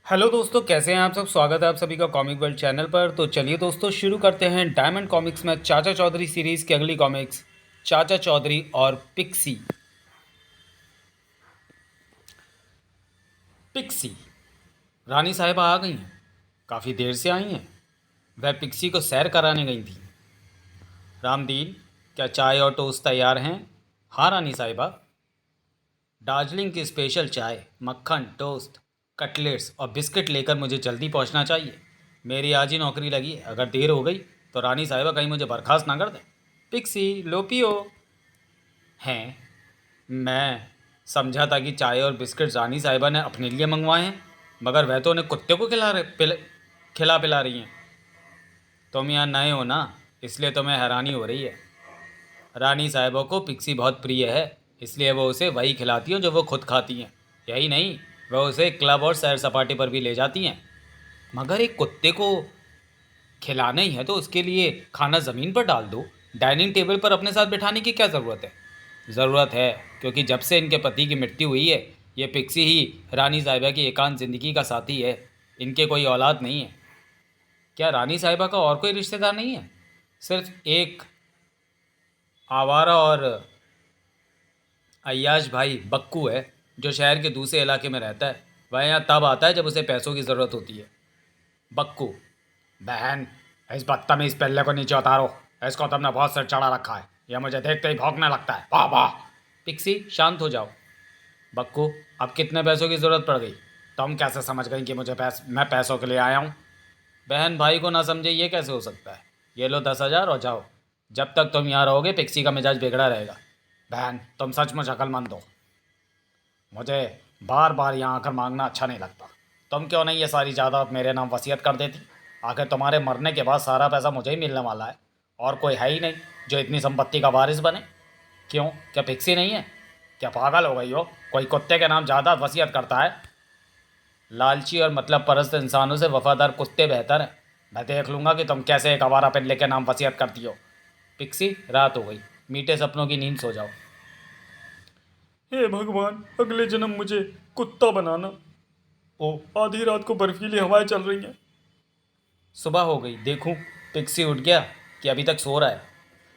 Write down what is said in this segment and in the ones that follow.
Hello दोस्तों, कैसे हैं आप सब। स्वागत है आप सभी का कॉमिक वर्ल्ड चैनल पर। तो चलिए दोस्तों, शुरू करते हैं डायमंड कॉमिक्स में चाचा चौधरी सीरीज़ की अगली कॉमिक्स, चाचा चौधरी और पिक्सी। पिक्सी। रानी साहिबा आ गई हैं। काफ़ी देर से आई हैं। वह पिक्सी को सैर कराने गई थी। रामदीन, क्या चाय और टोस्ट तैयार हैं? हाँ रानी साहिबा। दार्जिलिंग की स्पेशल चाय, मक्खन, टोस्ट, कटलेट्स और बिस्किट लेकर मुझे जल्दी पहुंचना चाहिए। मेरी आज ही नौकरी लगी है। अगर देर हो गई तो रानी साहिबा कहीं मुझे बर्खास्त ना कर दे। पिक्सी, लो पियो। हैं? मैं समझा था कि चाय और बिस्किट रानी साहिबा ने अपने लिए मंगवाए हैं, मगर वह तो उन्हें कुत्ते को खिला पिला रही हैं। तुम यहाँ नए हो ना, इसलिए तुम्हें हैरानी हो रही है। रानी साहिबा को पिक्सी बहुत प्रिय है, इसलिए वो उसे वही खिलाती हैं जो वो खुद खाती हैं। यही नहीं, वह उसे क्लब और सैर सपाटे पर भी ले जाती हैं। मगर एक कुत्ते को खिलाना ही है तो उसके लिए खाना ज़मीन पर डाल दो। डाइनिंग टेबल पर अपने साथ बिठाने की क्या ज़रूरत है? ज़रूरत है, क्योंकि जब से इनके पति की मृत्यु हुई है, ये पिक्सी ही रानी साहिबा की एकांत ज़िंदगी का साथी है। इनके कोई औलाद नहीं है। क्या रानी साहिबा का और कोई रिश्तेदार नहीं है? सिर्फ एक आवारा और अय्याश भाई बक्कू है, जो शहर के दूसरे इलाके में रहता है। वह यहाँ तब आता है जब उसे पैसों की ज़रूरत होती है। बक्कू। बहन, इस बदतमीज पिल्ले को नीचे उतारो। इसको तुमने बहुत सिर चढ़ा रखा है। यह मुझे देखते ही भौंकने लगता है। वाह वाह। पिक्सी, शांत हो जाओ। बक्कू, अब कितने पैसों की ज़रूरत पड़ गई? तुम कैसे समझ गई कि मैं पैसों के लिए आया हूँ? बहन भाई को ना समझे, ये कैसे हो सकता है? ये लो 10,000 और जाओ। जब तक तुम यहाँ रहोगे पिक्सी का मिजाज बिगड़ा रहेगा। बहन, तुम सचमुच अक्लमंद हो। मुझे बार बार यहाँ आकर मांगना अच्छा नहीं लगता। तुम क्यों नहीं ये सारी जायदाद मेरे नाम वसीयत कर देती? आखिर तुम्हारे मरने के बाद सारा पैसा मुझे ही मिलने वाला है, और कोई है ही नहीं जो इतनी संपत्ति का वारिस बने। क्यों, क्या फिक्सी नहीं है? क्या पागल हो गई हो? कोई कुत्ते के नाम जायदाद वसीयत करता है? लालची और मतलब परस्त इंसानों से वफादार कुत्ते बेहतर हैं। मैं देख लूँगा कि तुम कैसे एक आवारा पिल्ले के नाम वसीयत करती हो। पिक्सी, रात हो गई। मीठे सपनों की नींद सो जाओ। हे भगवान, अगले जन्म मुझे कुत्ता बनाना। ओ, आधी रात को बर्फीली हवाएं चल रही हैं। सुबह हो गई। देखूं पिक्सी उठ गया कि अभी तक सो रहा है।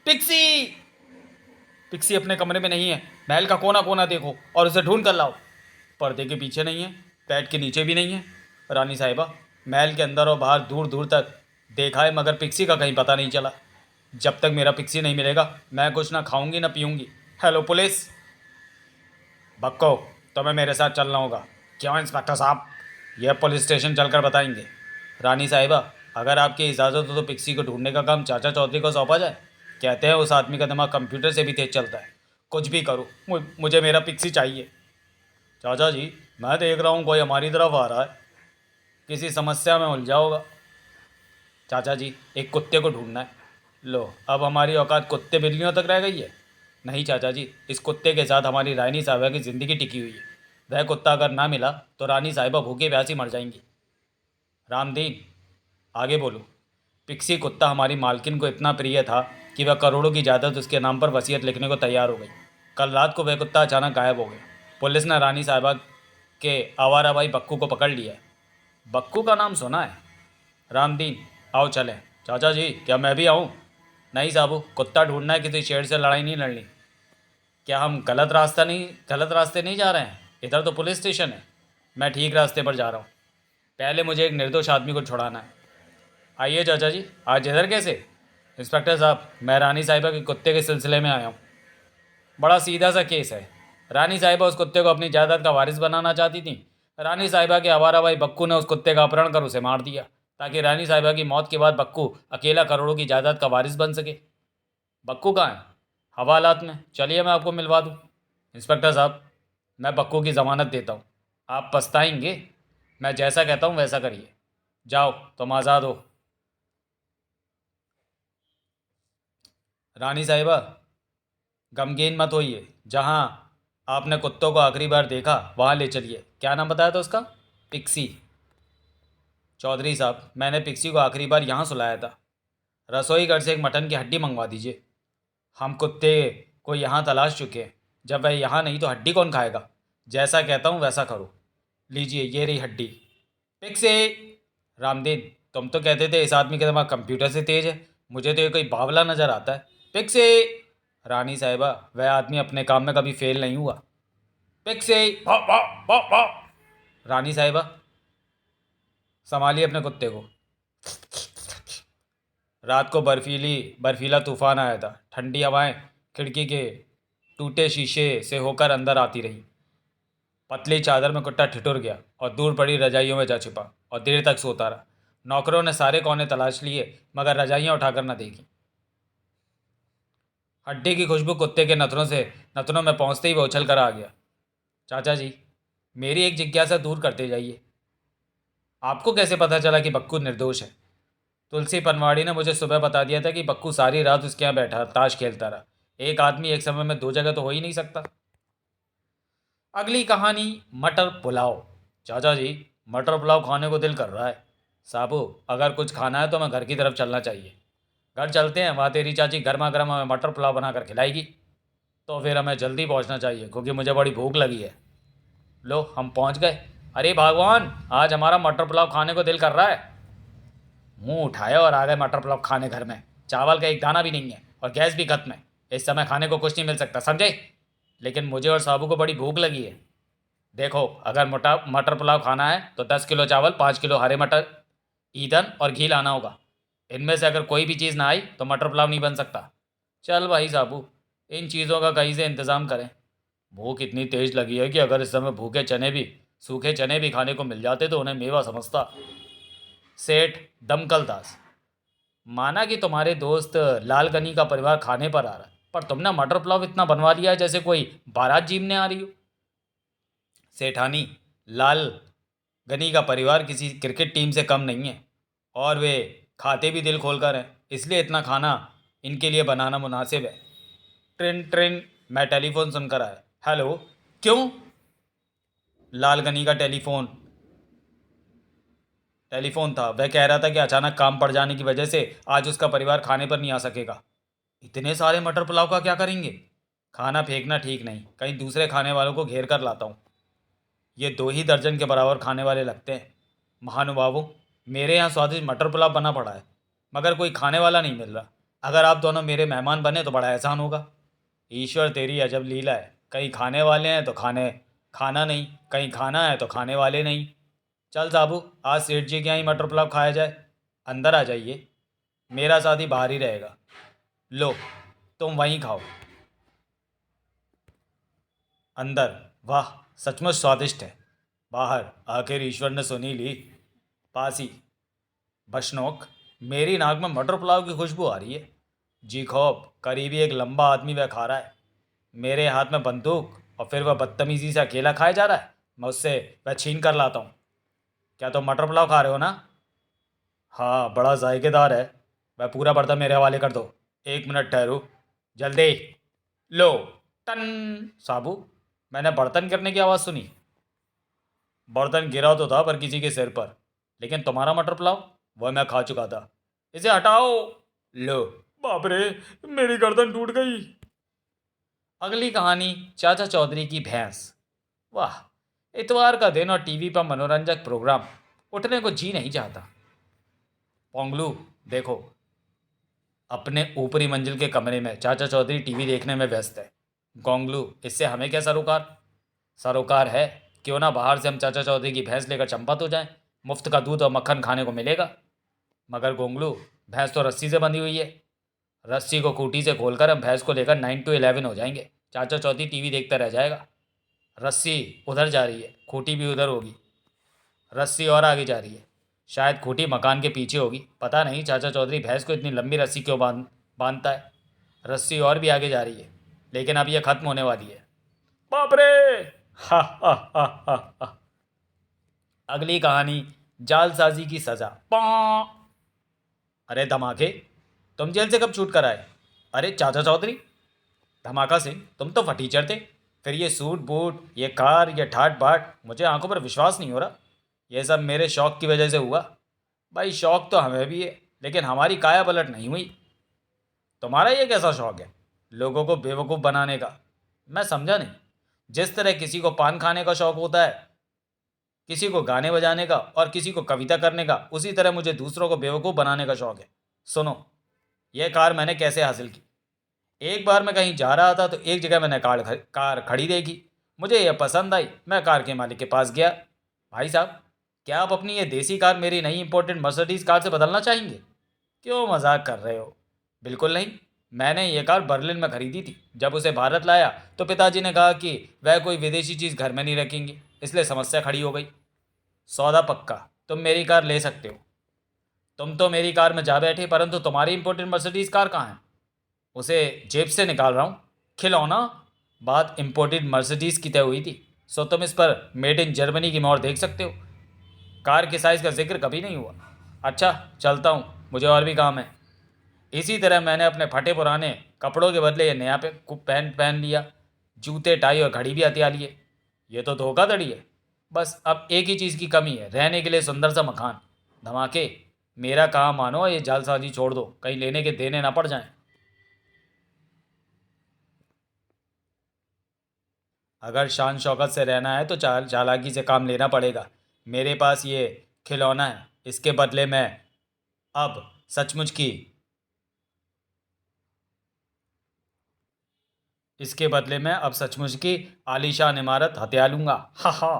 पिक्सी! पिक्सी अपने कमरे में नहीं है। महल का कोना कोना देखो और उसे ढूंढ कर लाओ। पर्दे के पीछे नहीं है, बेड के नीचे भी नहीं है। रानी साहिबा, महल के अंदर और बाहर दूर दूर तक देखा है, मगर पिक्सी का कहीं पता नहीं चला। जब तक मेरा पिक्सी नहीं मिलेगा मैं कुछ ना खाऊंगी ना पीऊंगी। Hello police. बक्को, तुम्हें मेरे साथ चलना होगा। क्यों इंस्पेक्टर साहब? यह पुलिस स्टेशन चलकर बताएंगे। रानी साहिबा, अगर आपकी इजाज़त हो तो पिक्सी को ढूंढने का काम चाचा चौधरी को सौंपा जाए। कहते हैं उस आदमी का दिमाग कंप्यूटर से भी तेज चलता है। कुछ भी करो, मुझे मेरा पिक्सी चाहिए। चाचा जी, मैं देख रहा हूँ कोई हमारी तरफ आ रहा है। किसी समस्या में उलझा होगा। चाचा जी, एक कुत्ते को ढूंढना है। लो, अब हमारी औकात कुत्ते बिल्लियों तक रह गई है। नहीं चाचा जी, इस कुत्ते के साथ हमारी रानी साहिबा की ज़िंदगी टिकी हुई है। वह कुत्ता अगर ना मिला तो रानी साहिबा भूखे प्यासी मर जाएंगी। रामदीन, आगे बोलो। पिक्सी कुत्ता हमारी मालकिन को इतना प्रिय था कि वह करोड़ों की जायदाद उसके नाम पर वसीयत लिखने को तैयार हो गई। कल रात को वह कुत्ता अचानक गायब हो गया। पुलिस ने रानी साहिबा के आवारा भाई बक्कू को पकड़ लिया है। बक्कू का नाम सुना है। रामदीन, आओ चलें। चाचा जी, क्या मैं भी आऊँ? नहीं साबू, कुत्ता ढूंढना है, किसी शेर से लड़ाई नहीं लड़नी। क्या हम गलत रास्ते नहीं जा रहे हैं? इधर तो पुलिस स्टेशन है। मैं ठीक रास्ते पर जा रहा हूँ। पहले मुझे एक निर्दोष आदमी को छुड़ाना है। आइए चाचा जी। आज इधर कैसे? इंस्पेक्टर साहब, मैं रानी साहिबा के कुत्ते के सिलसिले में आया हूँ। बड़ा सीधा सा केस है। रानी साहिबा उस कुत्ते को अपनी जायदाद का वारिस बनाना चाहती थी। रानी साहिबा के आवारा भाई बक्कू ने उस कुत्ते का अपहरण कर उसे मार दिया, ताकि रानी साहिबा की मौत के बाद बक्कू अकेला करोड़ों की जायदाद का वारिस बन सके। बक्कू कहाँ है? हवालात में। चलिए मैं आपको मिलवा दूँ। इंस्पेक्टर साहब, मैं बक्कू की ज़मानत देता हूँ। आप पछताएंगे। मैं जैसा कहता हूँ वैसा करिए। जाओ, तुम आज़ाद हो। रानी साहिबा, गमगीन मत होइए। जहाँ आपने कुत्तों को आखिरी बार देखा वहाँ ले चलिए। क्या नाम बताया था उसका? पिक्सी। चौधरी साहब, मैंने पिक्सी को आखिरी बार यहाँ सुलाया था। रसोई घर से एक मटन की हड्डी मंगवा दीजिए। हम कुत्ते को यहाँ तलाश चुके हैं। जब वह यहाँ नहीं तो हड्डी कौन खाएगा? जैसा कहता हूँ वैसा करो। लीजिए, ये रही हड्डी। पिक्सी। रामदीन, तुम तो कहते थे इस आदमी का दिमाग कंप्यूटर से तेज है, मुझे तो ये कोई बावला नजर आता है। पिक्सी। रानी साहिबा, वह आदमी अपने काम में कभी फेल नहीं हुआ। पिक्सी। वाह वाह वाह वाह। रानी साहिबा, संभालिए अपने कुत्ते को। रात को बर्फीला तूफान आया था। ठंडी हवाएं खिड़की के टूटे शीशे से होकर अंदर आती रही। पतली चादर में कुत्ता ठिठुर गया और दूर पड़ी रजाइयों में जा छिपा और देर तक सोता रहा। नौकरों ने सारे कोने तलाश लिए मगर रजाइयां उठाकर न देखी। हड्डी की खुशबू कुत्ते के नथनों में पहुंचते ही वो उछल कर आ गया। चाचा जी, मेरी एक जिज्ञासा दूर करते जाइए। आपको कैसे पता चला कि बक्कू निर्दोष है? तुलसी पनवाड़ी ने मुझे सुबह बता दिया था कि बक्कू सारी रात उसके यहाँ बैठा ताश खेलता रहा। एक आदमी एक समय में दो जगह तो हो ही नहीं सकता। अगली कहानी, मटर पुलाव। चाचा जी, मटर पुलाव खाने को दिल कर रहा है। साबू, अगर कुछ खाना है तो मैं घर की तरफ चलना चाहिए। घर चलते हैं, वहाँ तेरी चाची गर्मा गर्म हमें मटर पुलाव बनाकर खिलाएगी। तो फिर हमें जल्दी पहुँचना चाहिए क्योंकि मुझे बड़ी भूख लगी है। लो, हम पहुँच गए। अरे भगवान, आज हमारा मटर पुलाव खाने को दिल कर रहा है। मुंह उठाया और आ गए मटर पुलाव खाने घर में। चावल का एक दाना भी नहीं है और गैस भी खत्म है। इस समय खाने को कुछ नहीं मिल सकता, समझे? लेकिन मुझे और साबू को बड़ी भूख लगी है। देखो, अगर मटर पुलाव खाना है तो 10 किलो चावल, 5 किलो हरे मटर, ईंधन और घी लाना होगा। इनमें से अगर कोई भी चीज़ ना आई तो मटर पुलाव नहीं बन सकता। चल भाई साबू, इन चीज़ों का कहीं से इंतज़ाम करें। भूख इतनी तेज लगी है कि अगर इस समय सूखे चने भी खाने को मिल जाते तो उन्हें मेवा समझता। सेठ दमकल दास, माना कि तुम्हारे दोस्त लालगनी का परिवार खाने पर आ रहा है, पर तुमने मटर पुलाव इतना बनवा लिया है जैसे कोई बारात जीमने आ रही हो। सेठानी, लाल गनी का परिवार किसी क्रिकेट टीम से कम नहीं है और वे खाते भी दिल खोलकर हैं, इसलिए इतना खाना इनके लिए बनाना मुनासिब है। ट्रिन ट्रिन, मैं टेलीफोन सुनकर आया। हेलो। क्यों? लाल गनी का टेलीफोन था। वह कह रहा था कि अचानक काम पड़ जाने की वजह से आज उसका परिवार खाने पर नहीं आ सकेगा। इतने सारे मटर पुलाव का क्या करेंगे? खाना फेंकना ठीक नहीं, कहीं दूसरे खाने वालों को घेर कर लाता हूँ। ये 2 ही दर्जन के बराबर खाने वाले लगते हैं। महानुभावों, मेरे यहाँ स्वादिष्ट मटर पुलाव बना पड़ा है मगर कोई खाने वाला नहीं मिल रहा। अगर आप दोनों मेरे मेहमान बने तो बड़ा एहसान होगा। ईश्वर, तेरी अजब लीला है। कहीं खाने वाले हैं तो खाना नहीं, कहीं खाना है तो खाने वाले नहीं। चल साबू, आज सेठ जी के यहाँ ही मटर पुलाव खाया जाए। अंदर आ जाइए, मेरा साथी बाहर ही रहेगा। लो, तुम वहीं खाओ। अंदर, वाह, सचमुच स्वादिष्ट है। बाहर, आखिर ईश्वर ने सुनी ली। पासी, बशनोक, मेरी नाक में मटर पुलाव की खुशबू आ रही है। जी खौफ, करीबी एक लंबा आदमी वह खा रहा है। मेरे हाथ में बंदूक और फिर वह बदतमीजी से अकेला खाया जा रहा है। मैं उससे वह छीन कर लाता हूँ। क्या तुम मटर पुलाव खा रहे हो ना? हाँ, बड़ा जायकेदार है। वह पूरा बर्तन मेरे हवाले कर दो। 1 मिनट ठहरू, जल्दी। लो, टन। साबू, मैंने बर्तन गिरने की आवाज़ सुनी। बर्तन गिरा तो था पर किसी के सिर पर, लेकिन तुम्हारा मटर पुलाव वह मैं खा चुका था। इसे हटाओ। लो। बाप रे, मेरी गर्दन टूट गई। अगली कहानी, चाचा चौधरी की भैंस। वाह, इतवार का दिन और टीवी पर मनोरंजक प्रोग्राम, उठने को जी नहीं चाहता। पोंगलू, देखो, अपने ऊपरी मंजिल के कमरे में चाचा चौधरी टीवी देखने में व्यस्त है। गोंगलू, इससे हमें क्या सरोकार? सरोकार है, क्यों ना बाहर से हम चाचा चौधरी की भैंस लेकर चंपत हो जाएं। मुफ्त का दूध और मक्खन खाने को मिलेगा। मगर गोंगलू, भैंस तो रस्सी से बंधी हुई है। रस्सी को खूंटी से खोलकर हम भैंस को लेकर 9 to 11 हो जाएंगे। चाचा चौधरी टीवी देखता रह जाएगा। रस्सी उधर जा रही है, खूंटी भी उधर होगी। रस्सी और आगे जा रही है, शायद खूंटी मकान के पीछे होगी। पता नहीं चाचा चौधरी भैंस को इतनी लंबी रस्सी क्यों बांधता है। रस्सी और भी आगे जा रही है, लेकिन अब यह खत्म होने वाली है। बाप रे। हा हा हा हा हा। अगली कहानी, जालसाजी की सजा। पौ। अरे धमाके, तुम जेल से कब छूट कर आए? अरे चाचा चौधरी, धमाका सिंह, तुम तो फटीचर थे। फिर ये सूट बूट, ये कार, ये ठाट बाट, मुझे आंखों पर विश्वास नहीं हो रहा। ये सब मेरे शौक की वजह से हुआ। भाई, शौक तो हमें भी है, लेकिन हमारी काया पलट नहीं हुई। तुम्हारा ये कैसा शौक है, लोगों को बेवकूफ़ बनाने का? मैं समझा नहीं। जिस तरह किसी को पान खाने का शौक होता है, किसी को गाने बजाने का और किसी को कविता करने का, उसी तरह मुझे दूसरों को बेवकूफ़ बनाने का शौक है। सुनो, यह कार मैंने कैसे हासिल की। एक बार मैं कहीं जा रहा था तो एक जगह मैंने कार खड़ी देखी। मुझे यह पसंद आई। मैं कार के मालिक के पास गया। भाई साहब, क्या आप अपनी ये देसी कार मेरी नई इंपोर्टेड मर्सिडीज कार से बदलना चाहेंगे? क्यों मजाक कर रहे हो? बिल्कुल नहीं। मैंने ये कार बर्लिन में खरीदी थी। जब उसे भारत लाया तो पिताजी ने कहा कि वह कोई विदेशी चीज़ घर में नहीं रखेंगे, इसलिए समस्या खड़ी हो गई। सौदा पक्का, तुम मेरी कार ले सकते हो। तुम तो मेरी कार में जा बैठे, परंतु तुम्हारी इंपोर्टेड मर्सिडीज कार कहाँ है? उसे जेब से निकाल रहा हूँ। खिलौना? बात इंपोर्टेड मर्सिडीज की तय हुई थी, सो तुम इस पर मेड इन जर्मनी की मोहर देख सकते हो। कार के साइज़ का जिक्र कभी नहीं हुआ। अच्छा, चलता हूँ, मुझे और भी काम है। इसी तरह मैंने अपने फटे पुराने कपड़ों के बदले ये नया पैंट पहन लिया। जूते, टाई और घड़ी भी हथिया लिए। ये तो धोखाधड़ी है। बस अब एक ही चीज़ की कमी है, रहने के लिए सुंदर सा मकान। धमाके, मेरा काम मानो, ये जालसाजी छोड़ दो, कहीं लेने के देने ना पड़ जाएं। अगर शान शौकत से रहना है तो चालाकी से काम लेना पड़ेगा। मेरे पास ये खिलौना है, अब सचमुच की इसके बदले में अब सचमुच की आलीशान इमारत हथिया लूंगा। हा हा।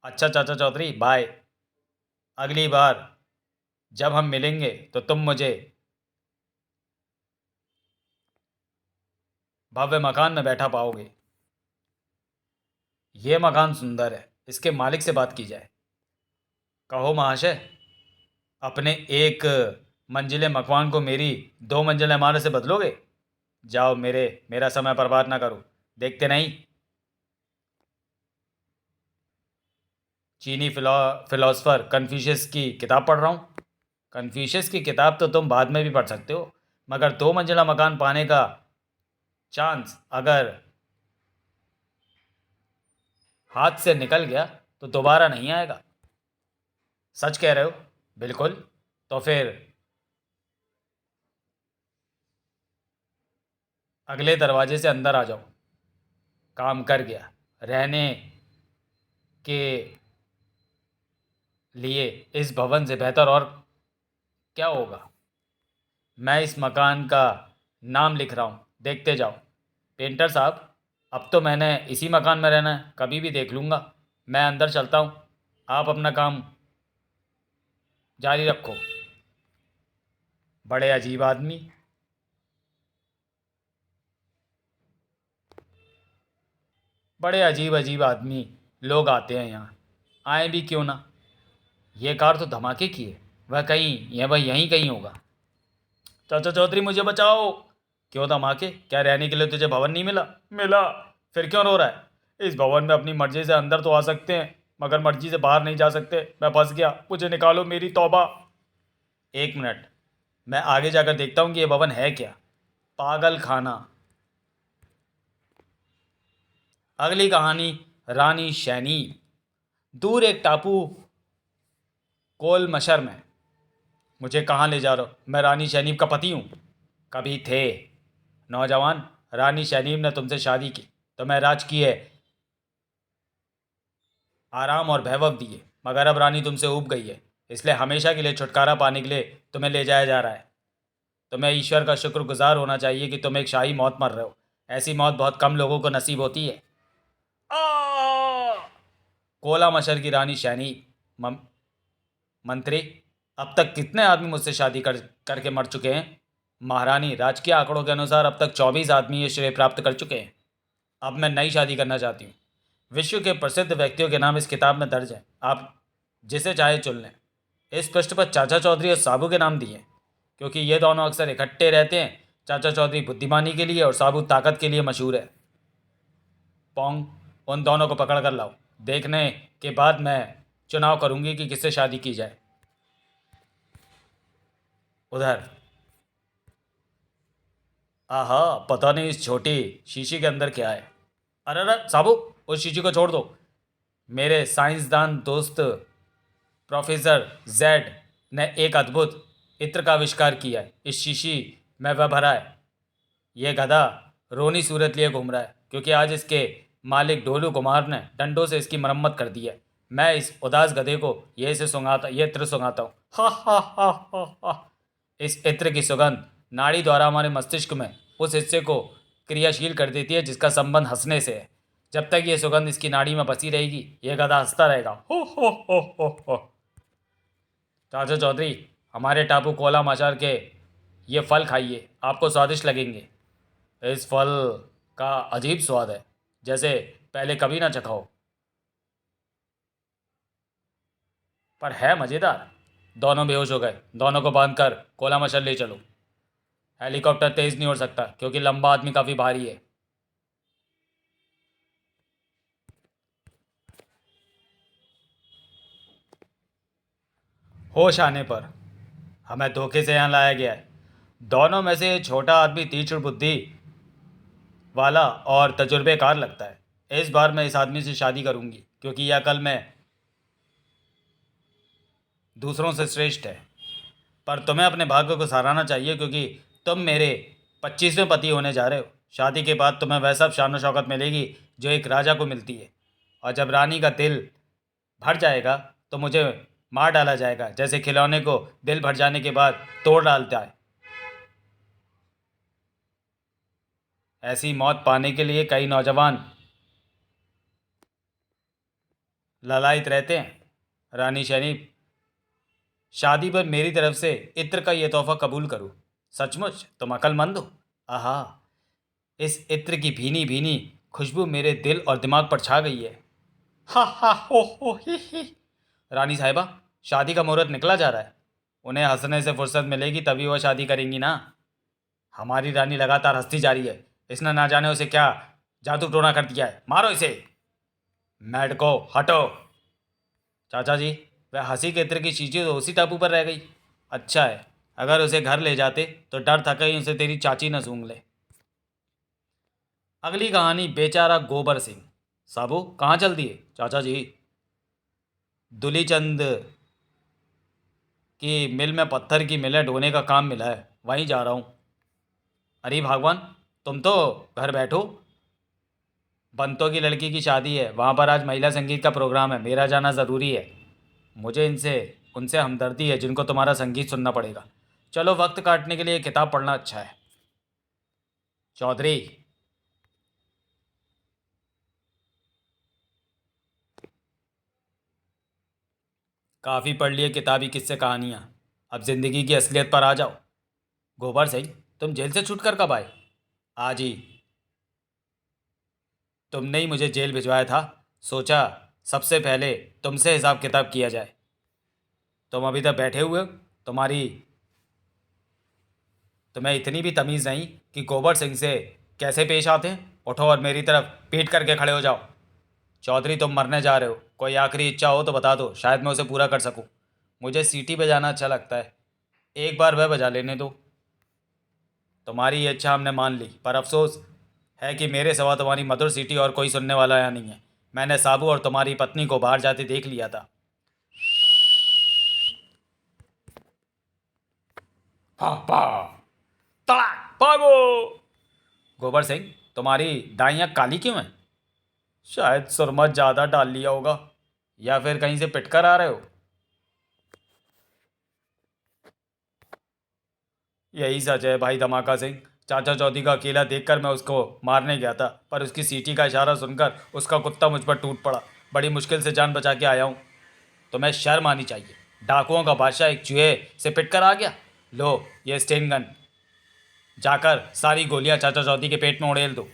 अच्छा चाचा चौधरी, बाय। अगली बार जब हम मिलेंगे तो तुम मुझे भव्य मकान में बैठा पाओगे। ये मकान सुंदर है, इसके मालिक से बात की जाए। कहो महाशय, अपने एक मंजिले मकान को मेरी 2 मंजिला इमारत से बदलोगे? जाओ, मेरा समय बर्बाद ना करो। देखते नहीं, चीनी फिलोसफर कन्फ्यूशियस की किताब पढ़ रहा हूँ। कन्फ्यूशियस की किताब तो तुम बाद में भी पढ़ सकते हो, मगर 2 मंजिला मकान पाने का चांस अगर हाथ से निकल गया तो दोबारा नहीं आएगा। सच कह रहे हो? बिल्कुल। तो फिर अगले दरवाजे से अंदर आ जाओ। काम कर गया। रहने के लिए इस भवन से बेहतर और क्या होगा? मैं इस मकान का नाम लिख रहा हूँ, देखते जाओ। पेंटर साहब, अब तो मैंने इसी मकान में रहना है, कभी भी देख लूँगा। मैं अंदर चलता हूँ, आप अपना काम जारी रखो। बड़े अजीब आदमी। बड़े अजीब अजीब आदमी लोग आते हैं यहाँ। आए भी क्यों ना। ये कार तो धमाके की है। वह यहीं कहीं होगा। चाचा चौधरी, मुझे बचाओ। क्यों धमाके? क्या रहने के लिए तुझे भवन नहीं मिला? मिला। फिर क्यों रो रहा है? इस भवन में अपनी मर्जी से अंदर तो आ सकते हैं, मगर मर्जी से बाहर नहीं जा सकते। मैं फंस गया, मुझे निकालो, मेरी तौबा। 1 मिनट, मैं आगे जाकर देखता हूँ कि यह भवन है क्या। पागल खाना। अगली कहानी, रानी शैनी। दूर एक टापू कोल मशर में। मुझे कहाँ ले जा रहे हो? मैं रानी शैनीब का पति हूँ। कभी थे। नौजवान, रानी शैनीब ने तुमसे शादी की तो मैं राजकीय आराम और वैभव दिए, मगर अब रानी तुमसे ऊब गई है, इसलिए हमेशा के लिए छुटकारा पाने के लिए तुम्हें ले जाया जा रहा है। तुम्हें ईश्वर का शुक्रगुजार होना चाहिए कि तुम एक शाही मौत मर रहे हो। ऐसी मौत बहुत कम लोगों को नसीब होती है। आ! कोला मशर की रानी शैनी। मंत्री, अब तक कितने आदमी मुझसे शादी करके मर चुके हैं? महारानी, राजकीय आंकड़ों के अनुसार अब तक 24 आदमी ये श्रेय प्राप्त कर चुके हैं। अब मैं नई शादी करना चाहती हूँ। विश्व के प्रसिद्ध व्यक्तियों के नाम इस किताब में दर्ज हैं, आप जिसे चाहे चुन लें। इस पृष्ठ पर चाचा चौधरी और साबू के नाम दिए हैं, क्योंकि ये दोनों अक्सर इकट्ठे रहते हैं। चाचा चौधरी बुद्धिमानी के लिए और साबू ताकत के लिए मशहूर है। पोंग, उन दोनों को पकड़ कर लाओ। देखने के बाद मैं चुनाव करूंगी कि किससे शादी की जाए। उधर, आहा, पता नहीं इस छोटी शीशी के अंदर क्या है। अरे अरे साबू, उस शीशी को छोड़ दो। मेरे साइंसदान दोस्त प्रोफेसर जेड ने एक अद्भुत इत्र का आविष्कार किया है। इस शीशी में वह भरा है। यह गधा रोनी सूरत लिए घूम रहा है, क्योंकि आज इसके मालिक ढोलू कुमार ने डंडों से इसकी मरम्मत कर दी है। मैं इस उदास गधे को ये इत्र सुंघाता हूँ। हा हा हा हा हा। इस इत्र की सुगंध नाड़ी द्वारा हमारे मस्तिष्क में उस हिस्से को क्रियाशील कर देती है जिसका संबंध हंसने से है। जब तक ये सुगंध इसकी नाड़ी में बसी रहेगी ये गधा हंसता रहेगा। हो। चाचा चौधरी, हमारे टापू कोला मचार के ये फल खाइए, आपको स्वादिष्ट लगेंगे। इस फल का अजीब स्वाद है, जैसे पहले कभी ना चखा हो, पर है मज़ेदार। दोनों बेहोश हो गए। दोनों को बांधकर कोला मशल ले चलो। हेलीकॉप्टर तेज नहीं उड़ सकता क्योंकि लंबा आदमी काफ़ी भारी है। होश आने पर हमें धोखे से यहाँ लाया गया है। दोनों में से छोटा आदमी तीक्ष्ण बुद्धि वाला और तजुर्बेकार लगता है। इस बार मैं इस आदमी से शादी करूंगी क्योंकि यह कल में दूसरों से श्रेष्ठ है। पर तुम्हें अपने भाग्य को सराहना चाहिए क्योंकि तुम मेरे 25वें पति होने जा रहे हो। शादी के बाद तुम्हें वह सब शान शौकत मिलेगी जो एक राजा को मिलती है, और जब रानी का दिल भर जाएगा तो मुझे मार डाला जाएगा, जैसे खिलौने को दिल भर जाने के बाद तोड़ डालता है। ऐसी मौत पाने के लिए कई नौजवान ललायत रहते हैं। रानी शरीफ, शादी पर मेरी तरफ से इत्र का यह तोहफा कबूल करो। सचमुच तुम अक्लमंद हो। आहा, इस इत्र की भीनी भीनी खुशबू मेरे दिल और दिमाग पर छा गई है। हा हा हो ही। रानी साहिबा, शादी का मुहूर्त निकला जा रहा है। उन्हें हंसने से फुर्सत मिलेगी तभी वह शादी करेंगी ना। हमारी रानी लगातार हंसती जा रही है। इसने ना जाने उसे क्या जादू टोना कर दिया है। मारो इसे। मेढको हटो। चाचा जी, वह हंसी के इत्र की चीज़ें तो उसी टापू पर रह गई। अच्छा है, अगर उसे घर ले जाते तो डर था कहीं उसे तेरी चाची न सूंघ ले। अगली कहानी बेचारा गोबर सिंह। साबू कहाँ चल दिए? चाचा जी, दुलीचंद की मिल में पत्थर की मिलें ढोने का काम मिला है, वहीं जा रहा हूँ। अरे भगवान, तुम तो घर बैठो। बंतों की लड़की की शादी है, वहाँ पर आज महिला संगीत का प्रोग्राम है, मेरा जाना ज़रूरी है। मुझे इनसे उनसे हमदर्दी है जिनको तुम्हारा संगीत सुनना पड़ेगा। चलो, वक्त काटने के लिए किताब पढ़ना अच्छा है। चौधरी, काफ़ी पढ़ लिए किताबी किस्से कहानियाँ, अब ज़िंदगी की असलियत पर आ जाओ। गोबर सिंह, तुम जेल से छूटकर कब आए? आज ही। तुमने ही मुझे जेल भिजवाया था, सोचा सबसे पहले तुमसे हिसाब किताब किया जाए। तुम अभी तक बैठे हुए हो? तुम्हें इतनी भी तमीज़ नहीं कि गोबर सिंह से कैसे पेश आते हैं। उठो और मेरी तरफ पीट करके खड़े हो जाओ। चौधरी, तुम मरने जा रहे हो, कोई आखिरी इच्छा हो तो बता दो, शायद मैं उसे पूरा कर सकूं। मुझे सीटी बजाना अच्छा लगता है, एक बार वह बजा लेने दो। तुम्हारी ये इच्छा हमने मान ली, पर अफसोस है कि मेरे सिवा तुम्हारी मधुर सीटी और कोई सुनने वाला यहाँ नहीं है। मैंने साबू और तुम्हारी पत्नी को बाहर जाते देख लिया था। पापा, तड़ाक, भागो। गोबर सिंह, तुम्हारी दाई आंख काली क्यों है? शायद सुरमा ज़्यादा डाल लिया होगा, या फिर कहीं से पिटकर आ रहे हो। यही सच है भाई धमाका सिंह। चाचा चौधरी का अकेला देखकर मैं उसको मारने गया था, पर उसकी सीटी का इशारा सुनकर उसका कुत्ता मुझ पर टूट पड़ा। बड़ी मुश्किल से जान बचा के आया हूँ। तुम्हें शर्म आनी चाहिए। डाकुओं का बादशाह एक चूहे से पिटकर आ गया। लो ये स्टेन गन, जाकर सारी गोलियां चाचा चौधरी के पेट में उड़ेल दो।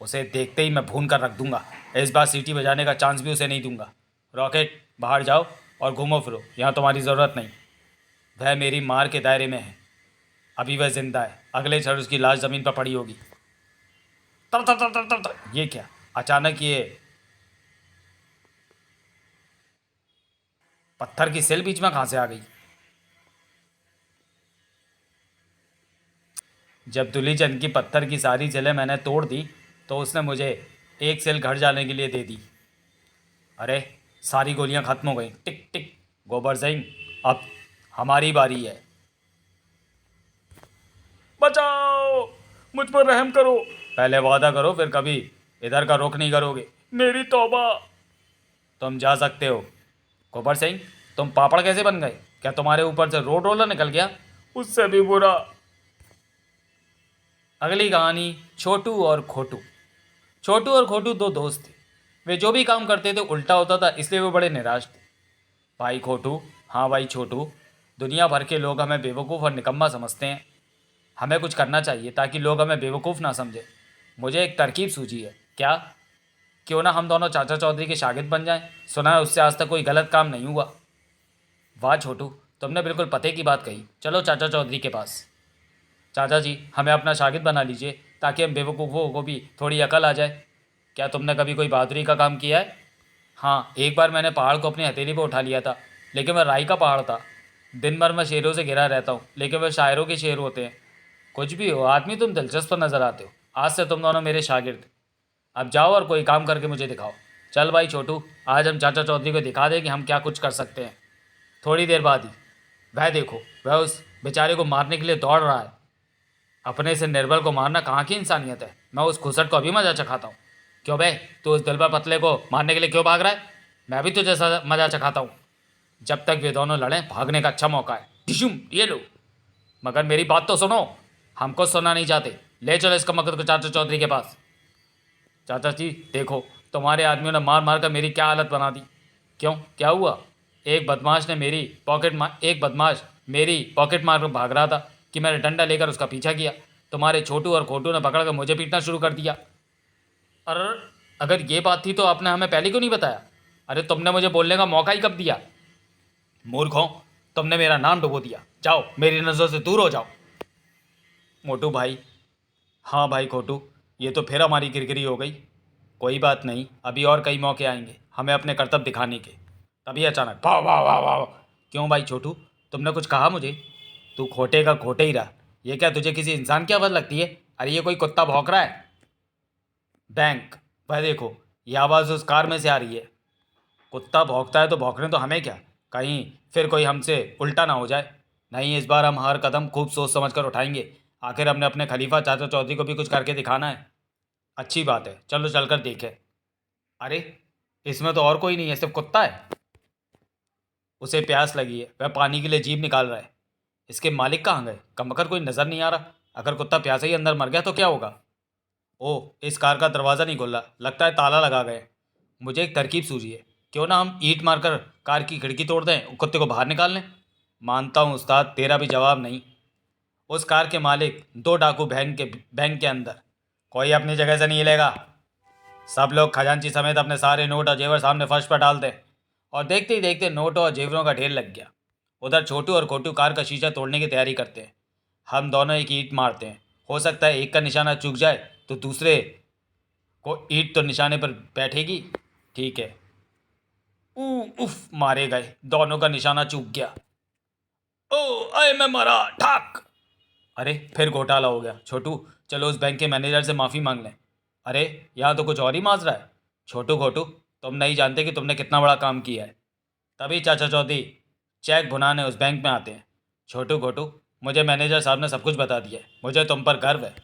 उसे देखते ही मैं भून कर रख दूंगा। इस बार सीटी बजाने का चांस भी उसे नहीं दूंगा। रॉकेट, बाहर जाओ और घूमो फिरो, यहाँ तुम्हारी ज़रूरत नहीं। वह मेरी मार के दायरे में है। अभी वह जिंदा है, अगले क्षण उसकी लाश ज़मीन पर पड़ी होगी। तर तर तर तर तर तर। ये क्या, अचानक ये पत्थर की सिल बीच में कहाँ से आ गई? जब दुलीचंद की पत्थर की सारी सिलें मैंने तोड़ दी तो उसने मुझे एक सिल घर जाने के लिए दे दी। अरे, सारी गोलियां खत्म हो गई। टिक टिक। गोबर सिंह, अब हमारी बारी है। बचाओ, मुझ पर रहम करो। पहले वादा करो, फिर कभी इधर का रुख नहीं करोगे। मेरी तौबा। तुम जा सकते हो। गोबर सिंह, तुम पापड़ कैसे बन गए? क्या तुम्हारे ऊपर से रोड रोलर निकल गया? उससे भी बुरा। अगली कहानी, छोटू और खोटू। छोटू और खोटू दो दोस्त थे। वे जो भी काम करते थे उल्टा होता था, इसलिए वे बड़े निराश थे। भाई खोटू, हाँ भाई छोटू, दुनिया भर के लोग हमें बेवकूफ़ और निकम्मा समझते हैं। हमें कुछ करना चाहिए ताकि लोग हमें बेवकूफ़ ना समझें। मुझे एक तरकीब सूझी है। क्या? क्यों ना हम दोनों चाचा चौधरी के शागिर्द बन जाएं। सुना है उससे आज तक कोई गलत काम नहीं हुआ। वाह छोटू, तुमने बिल्कुल पते की बात कही। चलो चाचा चौधरी के पास। चाचा जी, हमें अपना शागिर्द बना लीजिए ताकि हम बेवकूफ़ों को भी थोड़ी अकल आ जाए। क्या तुमने कभी कोई बहादुरी का काम किया है? हाँ, एक बार मैंने पहाड़ को अपनी हथेली पर उठा लिया था, लेकिन वह राई का पहाड़ था। दिन भर मैं शेरों से घिरा रहता हूँ, लेकिन वह शायरों के शेर होते हैं। कुछ भी हो आदमी, तुम दिलचस्प नज़र आते हो। आज से तुम दोनों मेरे शागिर्द। अब जाओ और कोई काम करके मुझे दिखाओ। चल भाई छोटू, आज हम चाचा चौधरी को दिखा दें कि हम क्या कुछ कर सकते हैं। थोड़ी देर बाद ही वह देखो, वह उस बेचारे को मारने के लिए दौड़ रहा है। अपने से निर्बल को मारना कहाँ की इंसानियत है। मैं उस घुसट को अभी मजा चखाता हूँ। क्यों बे, तू उस दिलबर पतले को मारने के लिए क्यों भाग रहा है? मैं भी तुझे मजा चखाता हूँ। जब तक वे दोनों लड़ें, भागने का अच्छा मौका है। टिशुम, ये लो। मगर मेरी बात तो सुनो। हमको सुनना नहीं चाहते। ले चलो इसका मकद को चाचा चौधरी के पास। चाचा जी देखो, तुम्हारे आदमियों ने मार मार कर मेरी क्या हालत बना दी। क्यों, क्या हुआ? एक बदमाश मेरी पॉकेट मार कर भाग रहा था कि मैंने डंडा लेकर उसका पीछा किया। तुम्हारे छोटू और खोटू ने पकड़ कर मुझे पीटना शुरू कर दिया। अरे, अगर ये बात थी तो आपने हमें पहले क्यों नहीं बताया? अरे, तुमने मुझे बोलने का मौका ही कब दिया? मूर्खों, तुमने मेरा नाम डुबो दिया। जाओ, मेरी नज़र से दूर हो जाओ। मोटू भाई, हाँ भाई खोटू, ये तो फिर हमारी किरकिरी हो गई। कोई बात नहीं, अभी और कई मौके आएंगे हमें अपने कर्तव्य दिखाने के। तभी अचानक वाह वाह वाह वाह। क्यों भाई छोटू, तुमने कुछ कहा मुझे? तू खोटे का खोटे ही रहा। ये क्या तुझे किसी इंसान की आवाज़ लगती है? अरे ये कोई कुत्ता भौंक रहा है। बैंक, वह देखो, ये आवाज़ उस कार में से आ रही है। कुत्ता भौंकता है तो भौंकने तो हमें क्या, कहीं फिर कोई हमसे उल्टा ना हो जाए। नहीं, इस बार हम हर कदम खूब सोच समझ कर उठाएंगे। आखिर हमने अपने खलीफा चाचा चौधरी को भी कुछ करके दिखाना है। अच्छी बात है, चलो चलकर देखें। अरे, इसमें तो और कोई नहीं है, सिर्फ कुत्ता है। उसे प्यास लगी है, वह पानी के लिए जीभ निकाल रहा है। इसके मालिक कहाँ गए? कमबख्त कोई नज़र नहीं आ रहा। अगर कुत्ता प्यासे ही अंदर मर गया तो क्या होगा? ओह, इस कार का दरवाज़ा नहीं खुल रहा, लगता है ताला लगा गए। मुझे एक तरकीब सूझी है। क्यों ना हम ईंट मारकर कार की खिड़की तोड़ दें और कुत्ते को बाहर निकाल लें। मानता हूँ उस्ताद, तेरा भी जवाब नहीं। उस कार के मालिक दो डाकू बैंक के अंदर। कोई अपनी जगह से नहीं हिलेगा। सब लोग खजांची समेत अपने सारे नोट और जेवर सामने फर्श पर डाल दें। और देखते ही देखते नोटों और जेवरों का ढेर लग गया। उधर छोटू और खोटू कार का शीशा तोड़ने की तैयारी करते हैं। हम दोनों एक ईंट मारते हैं। हो सकता है एक का निशाना चूक जाए तो दूसरे को ईंट तो निशाने पर बैठेगी। ठीक है। उफ, मारे गए, दोनों का निशाना चूक गया। ओ, अय मैं मरा, ठाक। अरे, फिर घोटाला हो गया। छोटू, चलो उस बैंक के मैनेजर से माफ़ी मांग लें। अरे, यहाँ तो कुछ और ही माजरा है। छोटू घोटू, तुम नहीं जानते कि तुमने कितना बड़ा काम किया है। तभी चाचा चौधरी चेक भुनाने उस बैंक में आते हैं। छोटू घोटू, मुझे मैनेजर साहब ने सब कुछ बता दिया है। मुझे तुम पर गर्व है।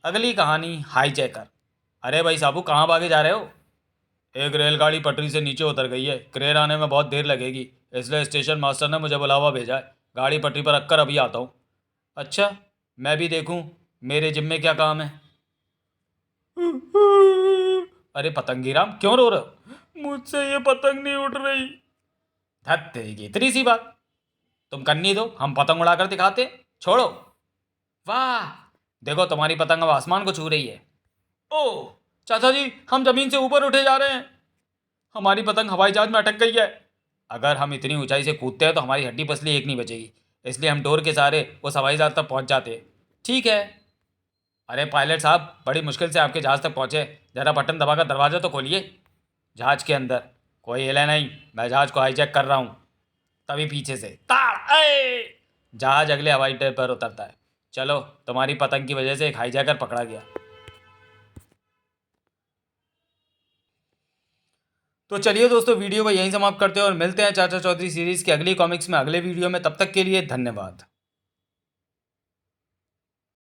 अगली कहानी, हाईजैकर। अरे भाई साहबू, कहाँ भागे जा रहे हो? एक रेलगाड़ी पटरी से नीचे उतर गई है, क्रेन आने में बहुत देर लगेगी, इसलिए स्टेशन मास्टर ने मुझे बुलावा भेजा है। गाड़ी पटरी पर रखकर अभी आता हूँ। अच्छा, मैं भी देखूँ मेरे जिम्मे क्या काम है। अरे पतंगी राम, क्यों रो रहे हो? मुझसे ये पतंग नहीं उड़ रही। धत तेरी, इतनी सी बात। तुम करनी दो, हम पतंग उड़ाकर दिखाते। छोड़ो। वाह, देखो तुम्हारी पतंग अब आसमान को छू रही है। ओह चाचा जी, हम जमीन से ऊपर उठे जा रहे हैं। हमारी पतंग हवाई जहाज में अटक गई है। अगर हम इतनी ऊंचाई से कूदते हैं तो हमारी हड्डी पसली एक नहीं बचेगी, इसलिए हम डोर के सहारे उस हवाई जहाज तक पहुंच जाते हैं। ठीक है। अरे पायलट साहब, बड़ी मुश्किल से आपके जहाज तक पहुंचे, जरा बटन दबाकर दरवाज़ा तो खोलिए। जहाज के अंदर कोई हिले नहीं, मैं जहाज को हाईजैक कर रहा हूँ। तभी पीछे से ताड़, जहाज अगले हवाई अड्डे पर उतरता है। चलो, तुम्हारी पतंग की वजह से एक हाईजैकर पकड़ा गया। तो चलिए दोस्तों, वीडियो को यहीं समाप्त करते हैं और मिलते हैं चाचा चौधरी सीरीज़ के अगली कॉमिक्स में अगले वीडियो में। तब तक के लिए धन्यवाद।